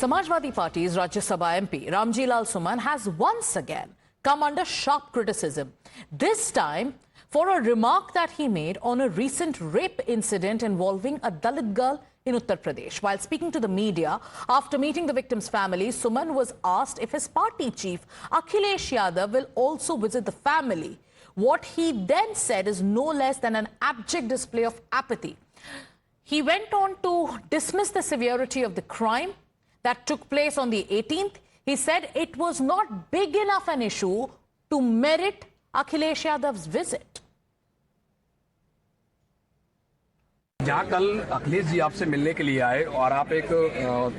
Samajwadi Party's Rajya Sabha MP Ramji Lal Suman has once again come under sharp criticism. This time for a remark that he made on a recent rape incident involving a Dalit girl in Uttar Pradesh. While speaking to the media after meeting the victim's family, Suman was asked if his party chief Akhilesh Yadav will also visit the family. What he then said is no less than an abject display of apathy. He went on to dismiss the severity of the crime that took place on the 18th. He said it was not big enough an issue to merit Akhilesh Yadav's visit. जहाँ कल अखिलेश जी आपसे मिलने के लिए आए और आप एक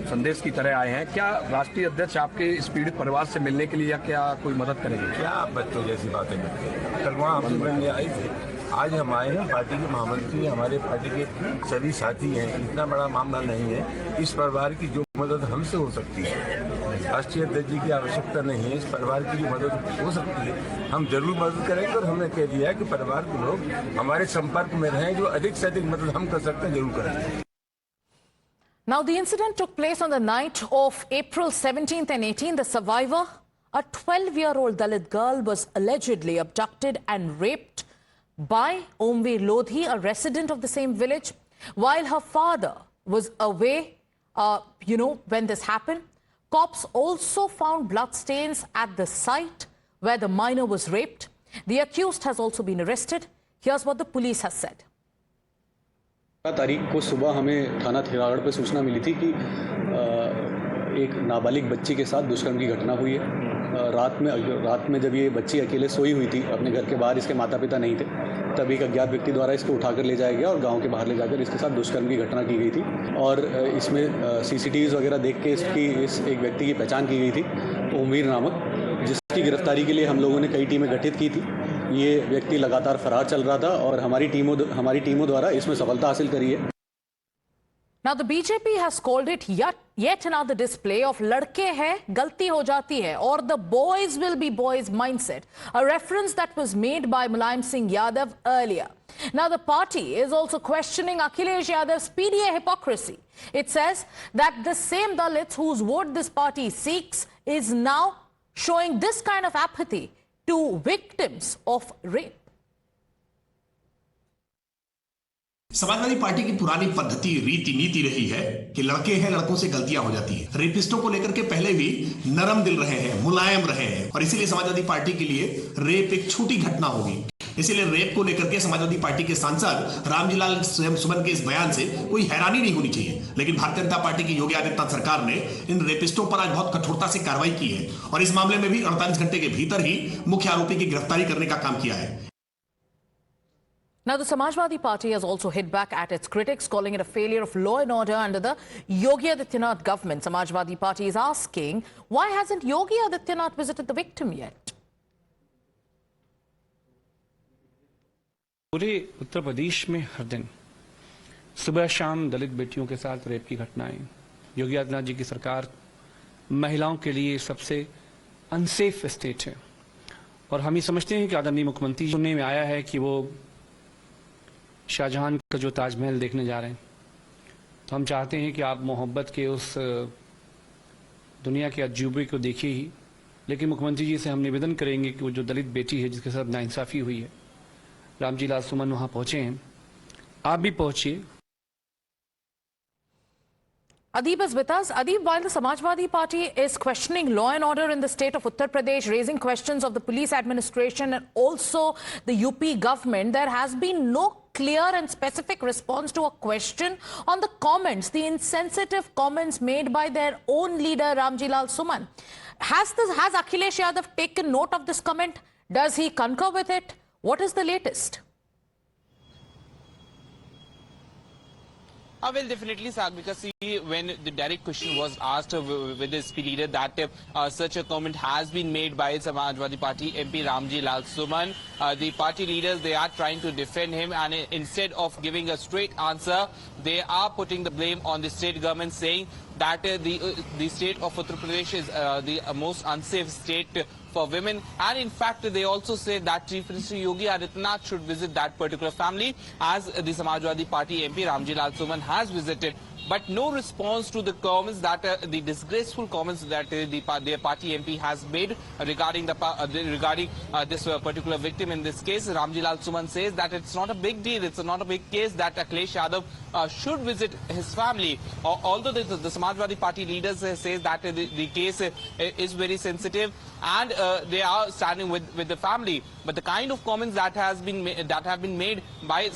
संदेश की तरह आए हैं, क्या राष्ट्रीय अध्यक्ष आपके इस पीड़ित परिवार से मिलने के लिए या क्या कोई मदद करेंगे? क्या आप बच्चों जैसी बातें करते हैं? कल वहाँ हम मिलने आए थे, आज हम आए हैं। पार्टी के महामंत्री हमारे पार्टी के सभी साथी हैं। इतना बड़ा मामला नहीं है। इस परिवार की जो मदद हमसे हो सकती है, राष्ट्रीय अध्यक्ष जी की आवश्यकता नहीं है। इस परिवार की जो मदद हो सकती है हम जरूर मदद करेंगे और हमने कह दिया है कि परिवार के लोग हमारे संपर्क में रहें, जो अधिक से अधिक मदद हम कर सकते हैं जरूर करेंगे। Now the incident took place on the night of April 17th and 18th. The survivor, a 12-year-old Dalit girl, was allegedly abducted and raped by Omveer Lodhi, a resident of the same village, while her father was away, when this happened. Cops also found bloodstains at the site where the minor was raped. The accused has also been arrested. Here's what the police has said. तारीख को सुबह हमें थाना थिरागढ़ पर सूचना मिली थी कि एक नाबालिग बच्ची के साथ दुष्कर्म की घटना हुई है। रात में जब ये बच्ची अकेले सोई हुई थी अपने घर के बाहर, इसके माता पिता नहीं थे, तभी एक अज्ञात व्यक्ति द्वारा इसको उठाकर ले जाया गया और गांव के बाहर ले जाकर इसके साथ दुष्कर्म की घटना की गई थी। और इसमें सीसीटीवीज वगैरह देख के इस एक व्यक्ति की पहचान की गई थी, ओमवीर नामक, जिसकी गिरफ्तारी के लिए हम लोगों ने कई टीमें गठित की थी। ये व्यक्ति लगातार फरार चल रहा था और हमारी टीमों द्वारा इसमें सफलता हासिल करी है। Now the BJP has called it yet another display of ladke hai galti ho jati hai, or the boys will be boys mindset, a reference that was made by Mulayam Singh Yadav earlier. Now the party is also questioning Akhilesh Yadav's PDA hypocrisy. It says that the same Dalits whose vote this party seeks is now showing this kind of apathy to victims of rape. Samajwadi party की पुरानी पद्धति, रीति नीति रही है कि लड़के हैं, लड़कों से गलतियां हो जाती हैं। रेपिस्टों को लेकर के पहले भी नरम दिल रहे हैं, मुलायम रहे हैं, और इसीलिए समाजवादी पार्टी के लिए रेप एक छोटी घटना होगी। इसीलिए रेप को लेकर के समाजवादी पार्टी के सांसद रामजी लाल सुमन के इस बयान से कोई हैरानी नहीं होनी चाहिए। लेकिन भारतीय जनता पार्टी की योगी आदित्यनाथ सरकार ने इन रेपिस्टों पर आज बहुत कठोरता से कार्रवाई की है और इस मामले में भी 48 घंटे के भीतर ही मुख्य आरोपी की गिरफ्तारी करने का काम किया है। Now, the Samajwadi Party has also hit back at its critics, calling it a failure of law and order under the Yogi Adityanath government. Samajwadi Party is asking, why hasn't Yogi Adityanath visited the victim yet? पूरे उत्तर प्रदेश में हर दिन सुबह शाम दलित बेटियों के साथ rape की घटनाएं। योगी आदित्यनाथ जी की सरकार महिलाओं के लिए सबसे अनसेफ स्टेट है और हम ये समझते हैं कि आदरणीय मुख्यमंत्री सुनने में आया है कि वो शाहजहां का जो ताजमहल देखने जा रहे हैं, तो हम चाहते हैं कि आप मोहब्बत के उस दुनिया के अजूबे को देखिए ही, लेकिन मुख्यमंत्री जी से हम निवेदन करेंगे कि वो जो दलित बेटी है जिसके साथ नाइंसाफी हुई है, रामजी लाल सुमन वहां पहुंचे हैं, आप भी पहुंचिए। Adib is with us. Adib, while the Samajwadi Party is questioning law and order in the state of Uttar Pradesh, raising questions of the police administration and also the UP government, there has been no clear and specific response to a question on the comments, the insensitive comments made by their own leader Ramji Lal Suman. Has Akhilesh Yadav taken note of this comment? Does he concur with it? What is the latest? Well, definitely, Saag, because see, when the direct question was asked with the SP leader that such a comment has been made by Samajwadi Party MP Ramji Lal Suman, the party leaders, they are trying to defend him, and instead of giving a straight answer, they are putting the blame on the state government, saying that the state of Uttar Pradesh is the most unsafe state for women, and in fact they also say that Chief Minister Yogi Adityanath should visit that particular family, as the Samajwadi Party MP Ramji Lal Suman has visited but no response to the comments that the disgraceful comments that their party MP has made regarding this particular victim. In this case, Ramji Lal Suman says that it's not a big deal, it's not a big case that Akhilesh Yadav should visit his family. Although the Samajwadi Party leaders says that the case is very sensitive and they are standing with the family, but the kind of comments that have been made by the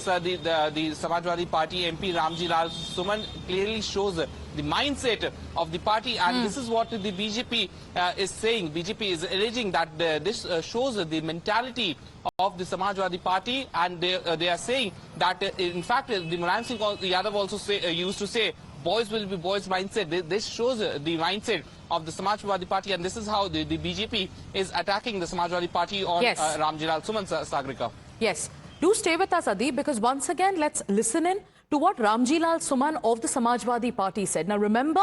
Samajwadi Party MP Ramji Lal Suman clearly shows the mindset of the party, and this is what the BJP is saying. BJP is alleging that this shows the mentality of the Samajwadi Party, and they are saying that in fact the Mulayam Singh Yadav also used to say boys will be boys mindset. This shows the mindset of the Samajwadi Party, and this is how the BJP is attacking the Samajwadi Party on Ramji Lal Suman, Sagrika. Yes. Do stay with us, Adib, because once again, let's listen in to what Ramji Lal Suman of the Samajwadi Party said. Now, remember,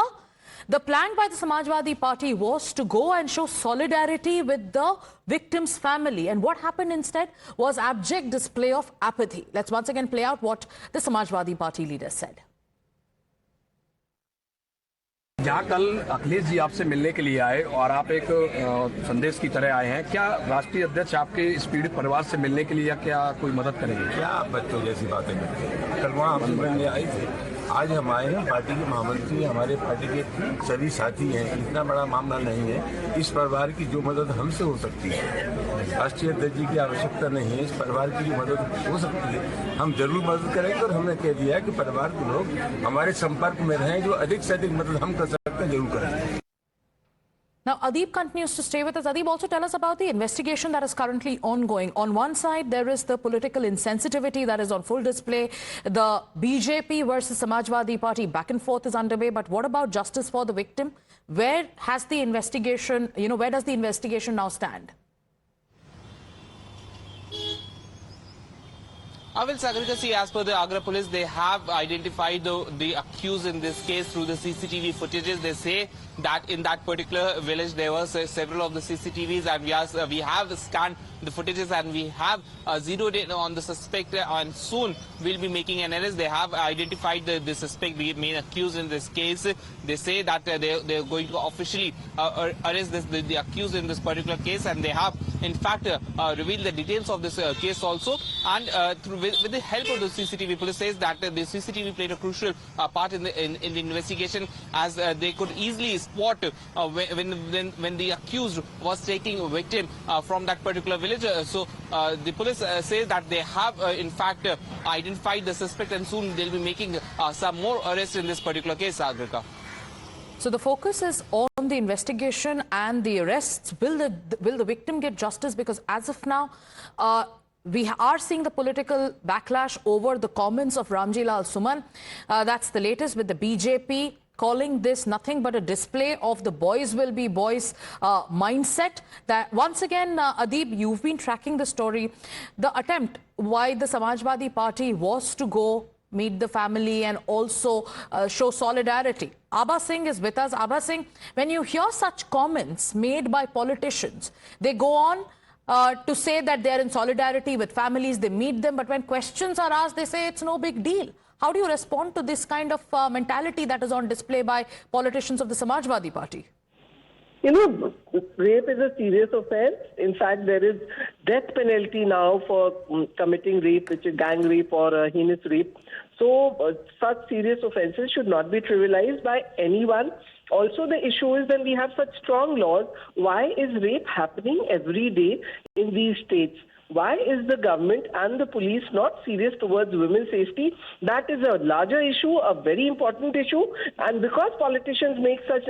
the plan by the Samajwadi Party was to go and show solidarity with the victim's family. And what happened instead was abject display of apathy. Let's once again play out what the Samajwadi Party leader said. जहाँ कल अखिलेश जी आपसे मिलने के लिए आए और आप एक संदेश की तरह आए हैं, क्या राष्ट्रीय अध्यक्ष आपके इस पीड़ित परिवार से मिलने के लिए या क्या कोई मदद करेंगे? क्या आप बच्चों जैसी बातें करते हैं? कल वहाँ हम मिलने आए थे, आज हम आए हैं। पार्टी के महामंत्री, हमारे पार्टी के सभी साथी हैं। इतना बड़ा मामला नहीं है। इस परिवार की जो मदद हमसे हो सकती है, राष्ट्रीय अध्यक्ष जी की आवश्यकता नहीं है। इस परिवार की जो मदद हो सकती है हम जरूर मदद करेंगे, और हमने कह दिया है कि परिवार के लोग हमारे संपर्क में रहें, जो अधिक से अधिक मदद हम कर सकते हैं जरूर करेंगे। Now, Adib continues to stay with us. Adib, also tell us about the investigation that is currently ongoing. On one side, there is the political insensitivity that is on full display. The BJP versus Samajwadi Party back and forth is underway. But what about justice for the victim? Where has the investigation, where does the investigation now stand? Well, Sagarika, see, as per the Agra police, they have identified the accused in this case through the CCTV footages. They say that in that particular village there were several of the CCTVs, and we have scanned the footages and we have zeroed in on the suspect, and soon we'll be making an arrest. They have identified the suspect, the main accused in this case. They say that they're going to officially arrest the accused in this particular case, and they have in fact revealed the details of this case also. And with the help of the CCTV, police says that the CCTV played a crucial part in the investigation, as they could easily spot when the accused was taking a victim from that particular village. So the police say that they have in fact identified the suspect, and soon they'll be making some more arrests in this particular case, Agrika. So the focus is on the investigation and the arrests. Will the victim get justice? Because as of now, we are seeing the political backlash over the comments of Ramji Lal Suman. That's the latest, with the BJP calling this nothing but a display of the boys will be boys mindset. That once again, Adib, you've been tracking the story. The attempt why the Samajwadi Party was to go meet the family and also show solidarity. Abha Singh is with us. Abha Singh, when you hear such comments made by politicians, they go on to say that they are in solidarity with families, they meet them, but when questions are asked, they say it's no big deal. How do you respond to this kind of mentality that is on display by politicians of the Samajwadi Party? Rape is a serious offense. In fact, there is death penalty now for committing rape, which is gang rape or heinous rape. So such serious offenses should not be trivialized by anyone. Also, the issue is that we have such strong laws. Why is rape happening every day in these states? Why is the government and the police not serious towards women's safety? That is a larger issue, a very important issue. And because politicians make such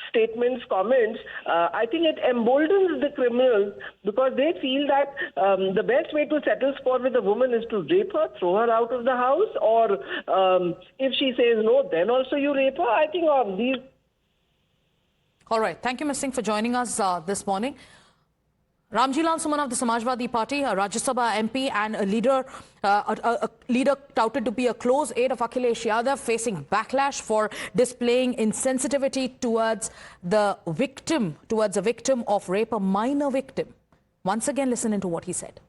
statements, comments, I think it emboldens the criminals, because they feel that the best way to settle score with a woman is to rape her, throw her out of the house, or if she says no, then also you rape her. I think these... All right. Thank you, Ms. Singh, for joining us this morning. Ramji Lal Suman of the Samajwadi Party, a Rajya Sabha MP and a leader touted to be a close aide of Akhilesh Yadav, facing backlash for displaying insensitivity towards the victim, towards a victim of rape, a minor victim. Once again, listen into what he said.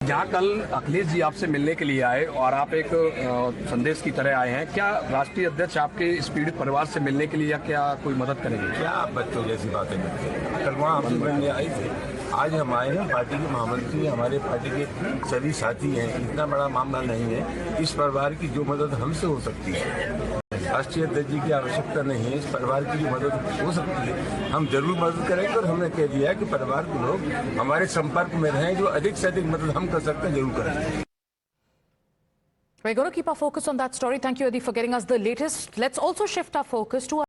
जहाँ कल अखिलेश जी आपसे मिलने के लिए आए और आप एक संदेश की तरह आए हैं, क्या राष्ट्रीय अध्यक्ष आपके इस पीड़ित परिवार से मिलने के लिए या क्या कोई मदद करेंगे? क्या आप बच्चों जैसी बातें करते हैं? कल वहाँ हमसे मिलने आए थे, आज हम आए हैं। पार्टी के महामंत्री, हमारे पार्टी के सभी साथी हैं। इतना बड़ा मामला नहीं है। इस परिवार की जो मदद हमसे हो सकती है, राष्ट्रीय अध्यक्ष जी की आवश्यकता नहीं है। इस परिवार की जो मदद हो सकती है हम जरूर मदद करेंगे, और हमने कह दिया है कि परिवार के लोग हमारे संपर्क में रहें। जो अधिक से अधिक मदद हम कर सकते हैं जरूर करेंगे। We're going to keep our focus on that story. Thank you, Adi, for getting us the latest. Let's also shift our focus to